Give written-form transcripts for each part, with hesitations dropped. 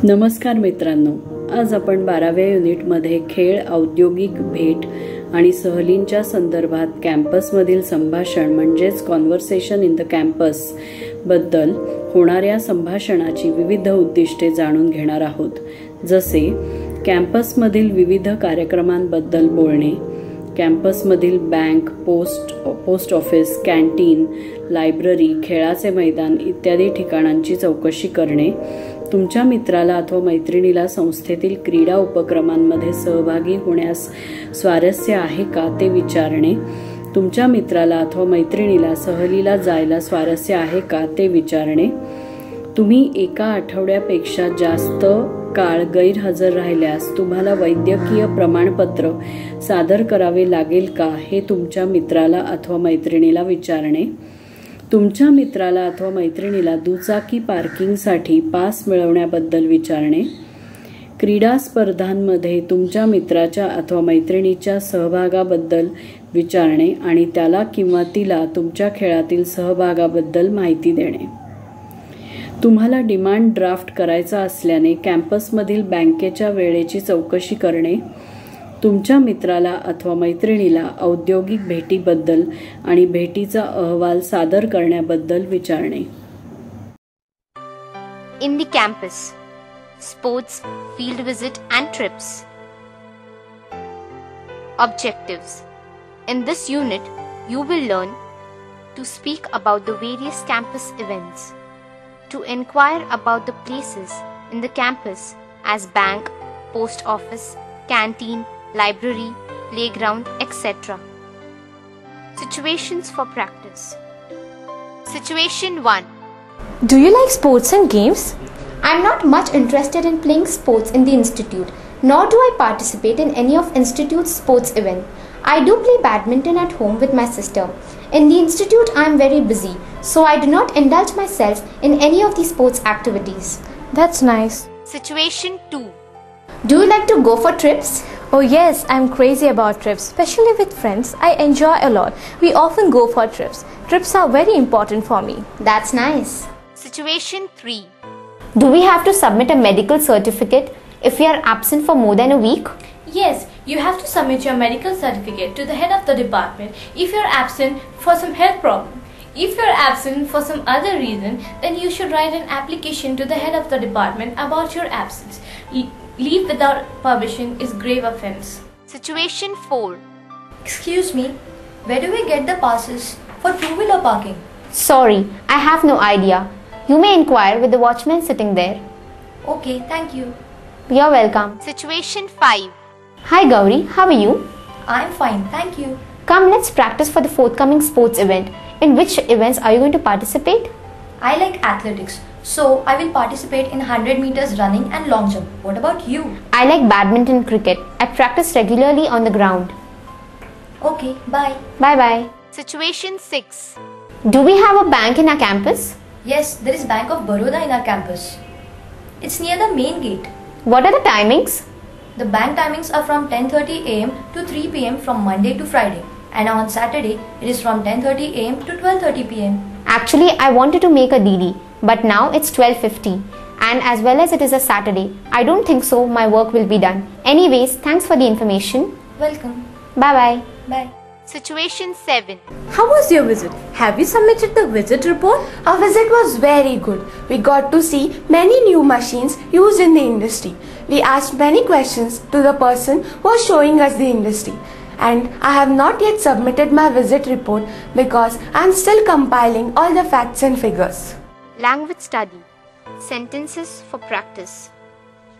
नमस्कार मित्रांनो, आज आपण 12व्या युनिटमध्ये खेळ, औद्योगिक भेट आणि सहलींच्या संदर्भात कॅम्पसमधील संभाषण म्हणजेच कॉन्व्हर्सेशन इन द कॅम्पस बद्दल होणाऱ्या संभाषणाची विविध उद्दिष्टे जाणून घेणार आहोत. जसे कॅम्पसमधील विविध कार्यक्रमांबद्दल बोलणे, कॅम्पसमधील bank, post office, canteen, library, खेळाचे मैदान इत्यादी ठिकाणांची चौकशी करणे, तुमच्या मित्राला अथवा मैत्रिणीला संस्थेतील क्रीडा उपक्रमांमध्ये सहभागी होण्यास स्वारस्य आहे का ते विचारणे, तुमच्या मित्राला अथवा मैत्रिणीला सहलीला जायला स्वारस्य आहे का ते विचारणे, तुम्ही एका आठवड्यापेक्षा जास्त काळ गैरहजर राहिल्यास तुम्हाला वैद्यकीय प्रमाणपत्र सादर करावे लागेल का हे तुमच्या मित्राला अथवा मैत्रिणीला विचारणे, तुमच्या मित्राला अथवा मैत्रिणीला दुचाकी पार्किंगसाठी पास मिळवण्याबद्दल विचारणे, क्रीडा स्पर्धांमध्ये तुमच्या मित्राच्या अथवा मैत्रिणीच्या सहभागाबद्दल विचारणे आणि त्याला किंवा तिला तुमच्या खेळातील सहभागाबद्दल माहिती देणे. तुम्हाला डिमांड ड्राफ्ट करायचा असल्याने कॅम्पसमधील बँकेच्या वेळेची चौकशी करणे, तुमच्या मित्राला अथवा मैत्रिणीला औद्योगिक भेटीबद्दल आणि भेटीचा अहवाल सादर करण्याबद्दल विचारणे. In the campus, sports, field visit and trips. Objectives. In this unit, you will learn to speak about the various campus events, to inquire about the places in the campus as bank, post office, canteen, library, playground, etc. Situations for practice. Situation 1. Do you like sports and games? I'm not much interested in playing sports in the institute, nor do I participate in any of institute's sports event. I do play badminton at home with my sister. In the institute I am very busy, so I do not indulge myself in any of the sports activities. That's nice. Situation 2. Do you like to go for trips? Oh yes, I'm crazy about trips, especially with friends. I enjoy a lot. We often go for trips. Trips are very important for me. That's nice. Situation 3. Do we have to submit a medical certificate if we are absent for more than a week? Yes, you have to submit your medical certificate to the head of the department if you're absent for some health problem. If you're absent for some other reason, then you should write an application to the head of the department about your absence. Leave without permission is grave offense. Situation 4. Excuse me, where do we get the passes for two-wheeler parking? Sorry, I have no idea. You may inquire with the watchman sitting there. Okay, thank you. You're welcome. Situation 5. Hi Gauri, how are you? I'm fine, thank you. Come, let's practice for the forthcoming sports event. In which events are you going to participate? I like athletics, so I will participate in 100 meters running and long jump. What about you? I like badminton and cricket. I practice regularly on the ground. Okay, bye. Bye bye. Situation 6. Do we have a bank in our campus? Yes, there is Bank of Baroda in our campus. It's near the main gate. What are the timings? The bank timings are from 10:30 am to 3 pm from Monday to Friday. And on Saturday, it is from 10:30 am to 12:30 pm. Actually, I wanted to make a DD, but now it's 12:50. And as well as it is a Saturday, I don't think so my work will be done. Anyways, thanks for the information. Welcome. Bye bye. Bye. Situation 7. How was your visit? Have you submitted the visit report? Our visit was very good. We got to see many new machines used in the industry. We asked many questions to the person who was showing us the industry. And I have not yet submitted my visit report because I am still compiling all the facts and figures. Language study. Sentences for practice.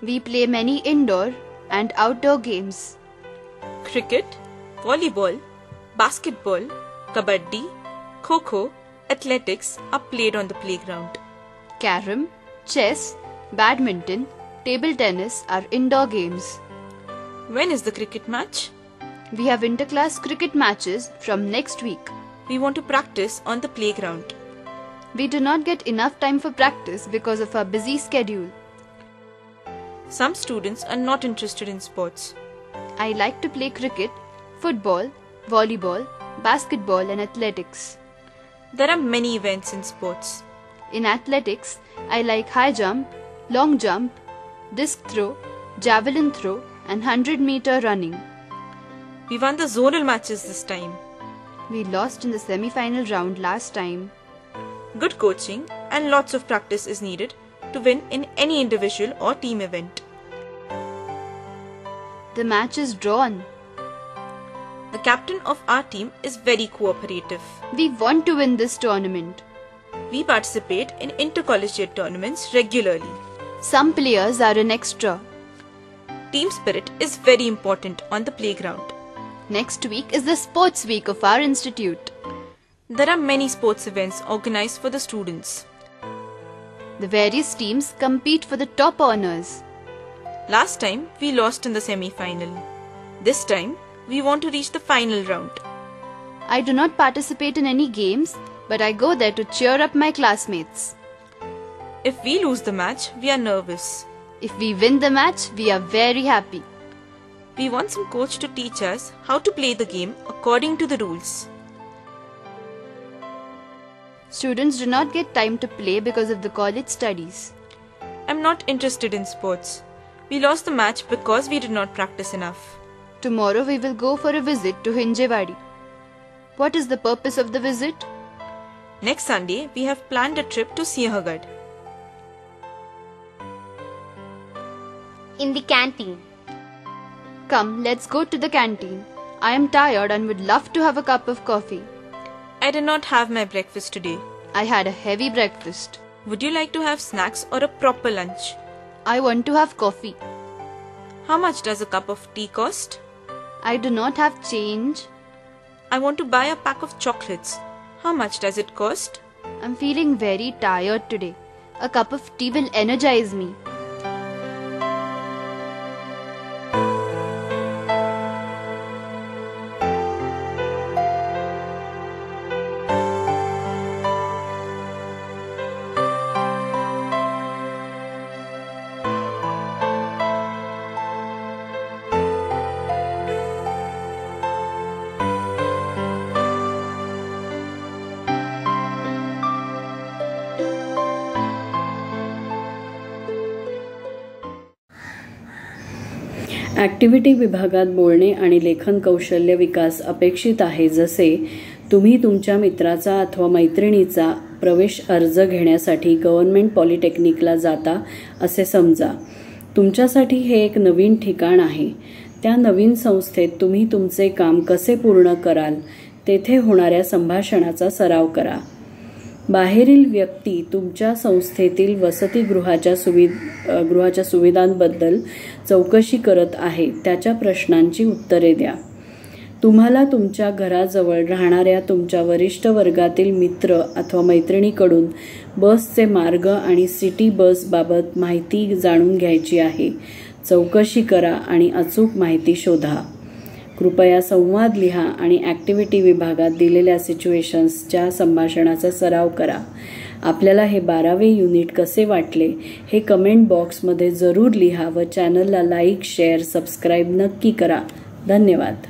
We play many indoor and outdoor games. Cricket, volleyball, basketball, kabaddi, kho-kho, athletics are played on the playground. Carom, chess, badminton, table tennis are indoor games. When is the cricket match? We have interclass cricket matches from next week. We want to practice on the playground. We do not get enough time for practice because of our busy schedule. Some students are not interested in sports. I like to play cricket, football, volleyball, basketball and athletics. There are many events in sports. In athletics, I like high jump, long jump, disc throw, javelin throw, and 100-meter running. We won the zonal matches this time. We lost in the semi-final round last time. Good coaching and lots of practice is needed to win in any individual or team event. The match is drawn. The captain of our team is very cooperative. We want to win this tournament. We participate in intercollegiate tournaments regularly. Some players are an extra. Team spirit is very important on the playground. Next week is the sports week of our institute. There are many sports events organized for the students. The various teams compete for the top honors. Last time we lost in the semi-final. This time we want to reach the final round. I do not participate in any games, but I go there to cheer up my classmates. If we lose the match, we are nervous. If we win the match, we are very happy. We want some coach to teach us how to play the game according to the rules. Students do not get time to play because of the college studies. I'm not interested in sports. We lost the match because we did not practice enough. Tomorrow we will go for a visit to Hinjewadi. What is the purpose of the visit? Next Sunday, we have planned a trip to Sinhagad. In the canteen. Come, let's go to the canteen. I am tired and would love to have a cup of coffee. I did not have my breakfast today. I had a heavy breakfast. Would you like to have snacks or a proper lunch? I want to have coffee. How much does a cup of tea cost? I do not have change. I want to buy a pack of chocolates. How much does it cost? I'm feeling very tired today. A cup of tea will energize me. Activity विभागात बोलणे आणि लेखन कौशल्य विकास अपेक्षित आहे. जसे तुम्ही तुमच्या मित्राचा अथवा मैत्रिणीचा प्रवेश अर्ज घेण्यासाठी गव्हर्नमेंट पॉलिटेक्निकला जाता असे समजा. तुमच्यासाठी हे एक नवीन ठिकाण आहे. त्या नवीन संस्थेत तुम्ही तुमचे काम कसे पूर्ण कराल तेथे होणाऱ्या संभाषणाचा सराव करा. बाहेरील व्यक्ती तुमच्या संस्थेतील वसतिगृहाच्या सुविधांबद्दल चौकशी करत आहे. त्याच्या प्रश्नांची उत्तरे द्या. तुम्हाला तुमच्या घराजवळ राहणाऱ्या तुमच्या वरिष्ठ वर्गातील मित्र अथवा मैत्रिणीकडून बसचे मार्ग आणि सिटी बसबाबत माहिती जाणून घ्यायची आहे. चौकशी करा आणि अचूक माहिती शोधा. कृपया संवाद लिहा आणि ॲक्टिव्हिटी विभागात दिलेल्या सिच्युएशन्सच्या संभाषणाचा सराव करा. आपल्याला हे 12वे युनिट कसे वाटले हे कमेंट बॉक्समध्ये जरूर लिहा व चॅनलला लाईक, शेअर, सबस्क्राईब नक्की करा. धन्यवाद.